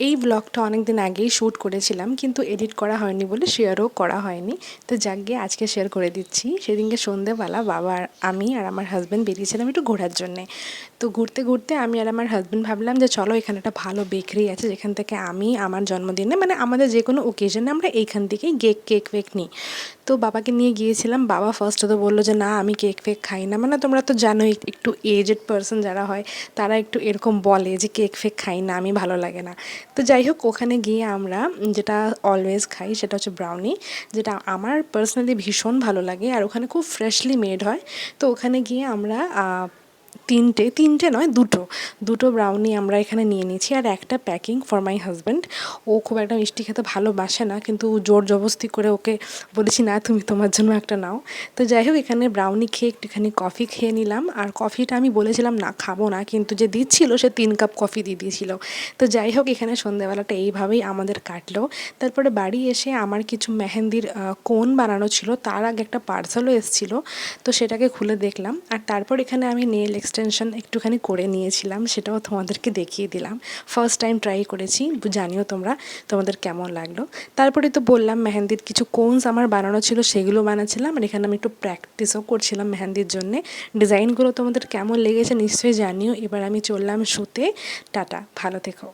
এই ব্লগটা অনেক দিন আগেই শ্যুট করেছিলাম, কিন্তু এডিট করা হয়নি বলে শেয়ারও করা হয়নি। তো যাক গিয়ে আজকে শেয়ার করে দিচ্ছি। সেদিনকে সন্ধেবেলা বাবা আর আমি আর আমার হাজব্যান্ড বেরিয়েছিলাম একটু ঘোরার জন্যে। তো ঘুরতে ঘুরতে আমি আর আমার হাজব্যান্ড ভাবলাম যে চলো এখানে একটা ভালো বেকারি আছে, যেখান থেকে আমি আমার জন্মদিনে মানে আমাদের যে কোনো ওকেশনে আমরা এইখান থেকেই কেক ফেক নিই। তো বাবাকে নিয়ে গিয়েছিলাম। বাবা ফার্স্টে তো বললো যে না আমি কেক ফেক খাই না, মানে তোমরা তো জানোই একটু এজড পার্সন যারা হয় তারা একটু এরকম বলে যে কেক ফেক খাই না, আমি ভালো লাগে না। তো যাই হোক, ওখানে গিয়ে আমরা যেটা অলওয়েজ খাই সেটা হচ্ছে ব্রাউনি, যেটা আমার পার্সোনালি ভীষণ ভালো লাগে আর ওখানে খুব ফ্রেশলি মেড হয়। তো ওখানে গিয়ে আমরা তিনটে নয় দুটো ব্রাউনি আমরা এখানে নিয়ে নিয়েছি আর একটা প্যাকিং ফর মাই হাজব্যান্ড। ও খুব একটা মিষ্টি খেতে ভালোবাসে না, কিন্তু জোর জবরদস্তি করে ওকে বলেছি না তুমি তোমার জন্য একটা নাও। তো যাই হোক, এখানে ব্রাউনি খেয়ে একটুখানি কফি খেয়ে নিলাম। আর কফিটা আমি বলেছিলাম না খাবো না, কিন্তু যে দিচ্ছিল সে 3 কাপ কফি দিয়ে দিয়েছিল। তো যাই হোক, এখানে সন্ধ্যাবেলাটা এইভাবেই আমাদের কাটলো। তারপরে বাড়ি এসে আমার কিছু মেহেন্দির কোন বানানো ছিল, তার আগে একটা পার্সেলও এসেছিলো, তো সেটাকে খুলে দেখলাম। আর তারপর এখানে আমি নেল এক্সটেনশন একটুখানি করে নিয়েছিলাম, সেটাও তোমাদেরকে দেখিয়ে দিলাম। ফার্স্ট টাইম ট্রাই করেছি, জানিও তোমরা তোমাদের কেমন লাগলো। তারপরে তো বললাম মেহেন্দির কিছু কোনস আমার বানানো ছিল, সেগুলো বানাচ্ছিলাম। আর এখানে আমি একটু প্র্যাকটিসও করছিলাম মেহেন্দির জন্যে। ডিজাইনগুলো তোমাদের কেমন লেগেছে নিশ্চয়ই জানিও। এবার আমি চললাম শুতে। টাটা, ভালো থেকো।